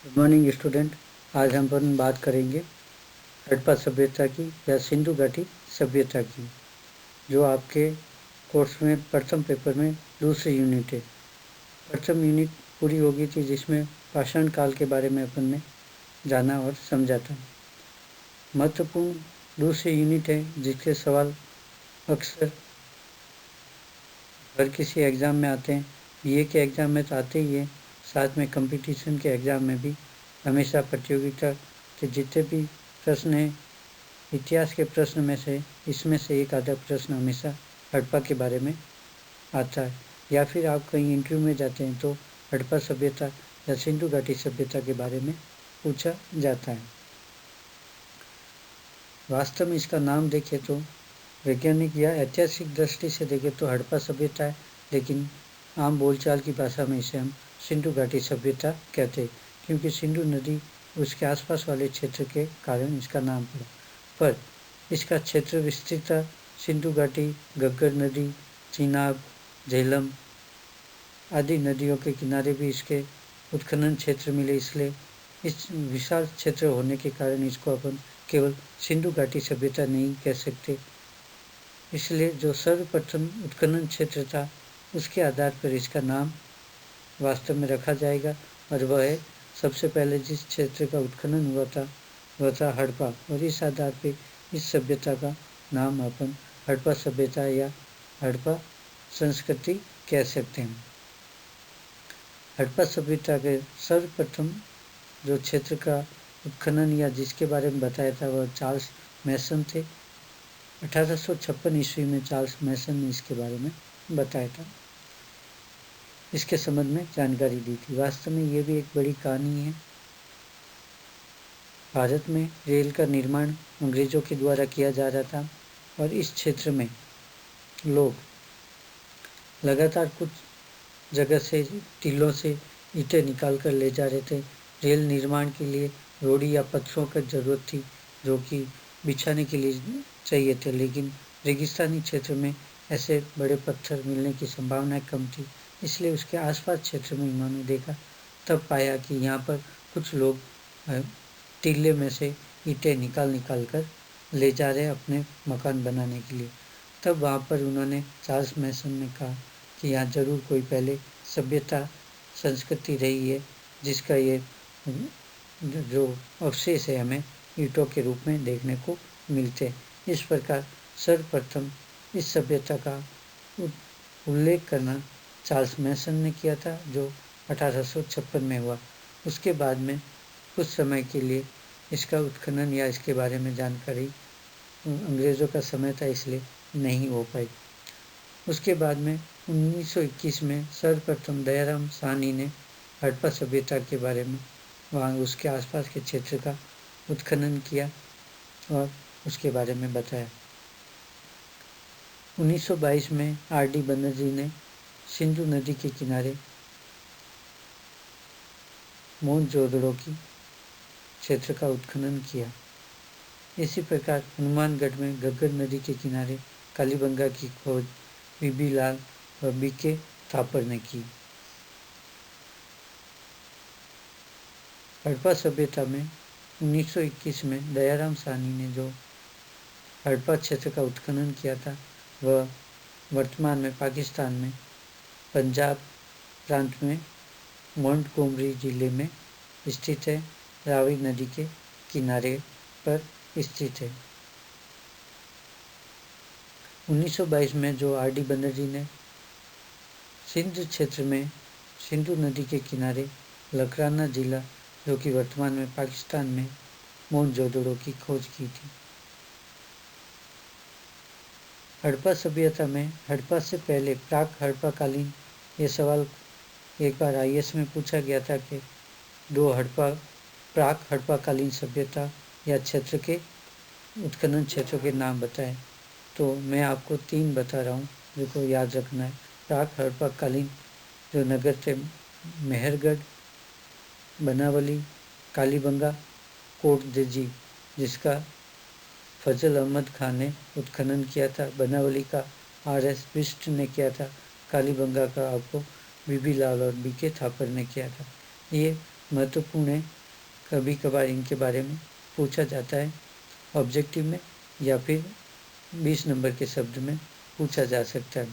Good morning student. आज हम अपन बात करेंगे हड़प्पा सभ्यता की या सिंधु घाटी सभ्यता की, जो आपके कोर्स में प्रथम पेपर में दूसरी यूनिट है। प्रथम यूनिट पूरी हो गई थी जिसमें पाषाण काल के बारे में अपन ने जाना और समझा था। महत्वपूर्ण दूसरी यूनिट है जिसके सवाल अक्सर हर किसी एग्ज़ाम में आते हैं। बीए के एग्ज़ाम में तो आते ही है, साथ में कंपटीशन के एग्ज़ाम में भी हमेशा प्रतियोगिता के जितने भी प्रश्न हैं, इतिहास के प्रश्न में से इसमें से एक आधा प्रश्न हमेशा हड़प्पा के बारे में आता है। या फिर आप कहीं इंटरव्यू में जाते हैं तो हड़प्पा सभ्यता या सिंधु घाटी सभ्यता के बारे में पूछा जाता है। वास्तव में इसका नाम देखें तो वैज्ञानिक या ऐतिहासिक दृष्टि से देखें तो हड़प्पा सभ्यता है, लेकिन आम बोलचाल की भाषा में इसे हम सिंधु घाटी सभ्यता कहते हैं, क्योंकि सिंधु नदी उसके आसपास वाले क्षेत्र के कारण इसका नाम पड़ा। पर इसका क्षेत्र विस्तृत सिंधु घाटी, घग्गर नदी, चिनाब, झेलम आदि नदियों के किनारे भी इसके उत्खनन क्षेत्र मिले। इसलिए इस विशाल क्षेत्र होने के कारण इसको अपन केवल सिंधु घाटी सभ्यता नहीं कह सकते। इसलिए जो सर्वप्रथम उत्खनन क्षेत्र था उसके आधार पर इसका नाम वास्तव में रखा जाएगा, और वह है सबसे पहले जिस क्षेत्र का उत्खनन हुआ था वह था हड़प्पा, और इस आधार पर इस सभ्यता का नाम अपन हड़प्पा सभ्यता या हड़प्पा संस्कृति कह सकते हैं। हड़प्पा सभ्यता के सर्वप्रथम जो क्षेत्र का उत्खनन या जिसके बारे में बताया था वह चार्ल्स मैसन थे। 1856 ईस्वी में चार्ल्स मैसन ने इसके बारे में बताया था, इसके संबंध में जानकारी दी थी। वास्तव में ये भी एक बड़ी कहानी है। भारत में रेल का निर्माण अंग्रेजों के द्वारा किया जा रहा था, और इस क्षेत्र में लोग लगातार कुछ जगह से टीलों से ईंटें निकाल कर ले जा रहे थे। रेल निर्माण के लिए रोड़ी या पत्थरों की जरूरत थी, जो कि बिछाने के लिए चाहिए थे, लेकिन रेगिस्तानी क्षेत्र में ऐसे बड़े पत्थर मिलने की संभावना कम थी। इसलिए उसके आसपास क्षेत्र में इन्होंने देखा, तब पाया कि यहाँ पर कुछ लोग टीले में से ईंटें निकाल कर ले जा रहे अपने मकान बनाने के लिए। तब वहाँ पर उन्होंने चार्ल्स मैसन ने कहा कि यहाँ जरूर कोई पहले सभ्यता संस्कृति रही है, जिसका ये जो अवशेष है हमें ईंटों के रूप में देखने को मिलते हैं। इस प्रकार सर्वप्रथम इस सभ्यता का उल्लेख करना चार्ल्स मैसन ने किया था, जो 1856 में हुआ। उसके बाद में कुछ समय के लिए इसका उत्खनन या इसके बारे में जानकारी अंग्रेज़ों का समय था इसलिए नहीं हो पाई। उसके बाद में 1921 में सर्वप्रथम दयाराम साहनी ने हड़प्पा सभ्यता के बारे में वहाँ उसके आसपास के क्षेत्र का उत्खनन किया और उसके बारे में बताया। 1922 में आर.डी. बनर्जी ने सिंधु नदी के किनारे मोहनजोदड़ो की क्षेत्र का उत्खनन किया। इसी प्रकार हनुमानगढ़ में घग्गर नदी के किनारे कालीबंगा की खोज बीबी लाल व बीके थापर ने की। हड़प्पा सभ्यता में 1921 में दयाराम साहनी ने जो हड़प्पा क्षेत्र का उत्खनन किया था वह वर्तमान में पाकिस्तान में पंजाब प्रांत में मोंटगोमरी जिले में स्थित है, रावी नदी के किनारे पर स्थित है। 1922 में जो आर.डी. बनर्जी ने सिंध क्षेत्र में सिंधु नदी के किनारे लकराना जिला, जो कि वर्तमान में पाकिस्तान में मोहनजोदड़ो की खोज की थी। हड़प्पा सभ्यता में हड़प्पा से पहले प्राक हड़प्पा कालीन, ये सवाल एक बार आईएएस में पूछा गया था कि दो प्राक हड़प्पा कालीन सभ्यता या क्षेत्र के उत्खनन क्षेत्रों के नाम बताएं। तो मैं आपको 3 बता रहा हूँ जिनको याद रखना है। प्राक हड़प्पा कालीन जो नगर थे मेहरगढ़, बनावली, कालीबंगा, कोट देजी, जिसका फजल अहमद खान ने उत्खनन किया था। बनावली का आर.एस. बिष्ट ने किया था। कालीबंगा का आपको बीबी लाल और बीके थापर ने किया था। ये महत्वपूर्ण है। कभी कभार इनके बारे में पूछा जाता है ऑब्जेक्टिव में या फिर 20 नंबर के शब्द में पूछा जा सकता है।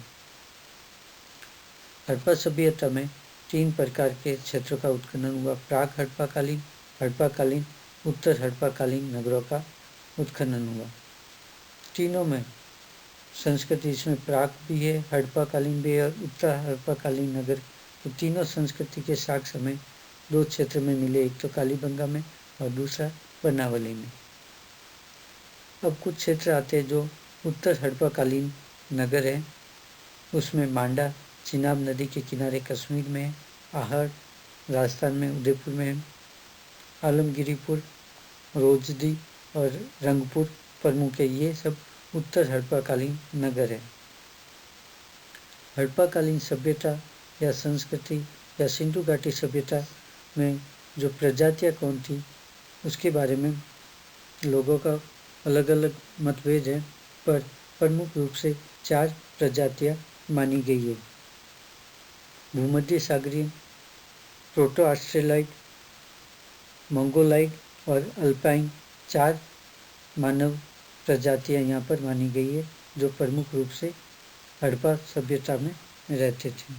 हड़प्पा सभ्यता में 3 प्रकार के क्षेत्रों का उत्खनन हुआ। प्राक हड़प्पाकालीन, हड़प्पाकालीन, उत्तर हड़प्पाकालीन नगरों का उत्खनन हुआ। तीनों में संस्कृति, इसमें प्राक भी है, हड़प्पाकालीन भी है और उत्तर हड़प्पाकालीन नगर, तो तीनों संस्कृति के साक्ष्य हमें 2 क्षेत्र में मिले, एक तो कालीबंगा में और दूसरा बनावली में। अब कुछ क्षेत्र आते हैं जो उत्तर हड़प्पाकालीन नगर है, उसमें मांडा चिनाब नदी के किनारे कश्मीर में है, आहड़ राजस्थान में उदयपुर में है, आलमगिरीपुर, रोजदी और रंगपुर प्रमुख है। ये सब उत्तर हड़प्पाकालीन नगर है। हड़प्पाकालीन सभ्यता या संस्कृति या सिंधु घाटी सभ्यता में जो प्रजातियाँ कौन थी उसके बारे में लोगों का अलग अलग मतभेद है, पर प्रमुख रूप से 4 प्रजातियाँ मानी गई है। भूमध्य सागरीय, प्रोटो ऑस्ट्रेलाइड, मंगोलाइड और अल्पाइन 4 मानव प्रजातियाँ यहाँ पर मानी गई है जो प्रमुख रूप से हड़प्पा सभ्यता में रहते थे।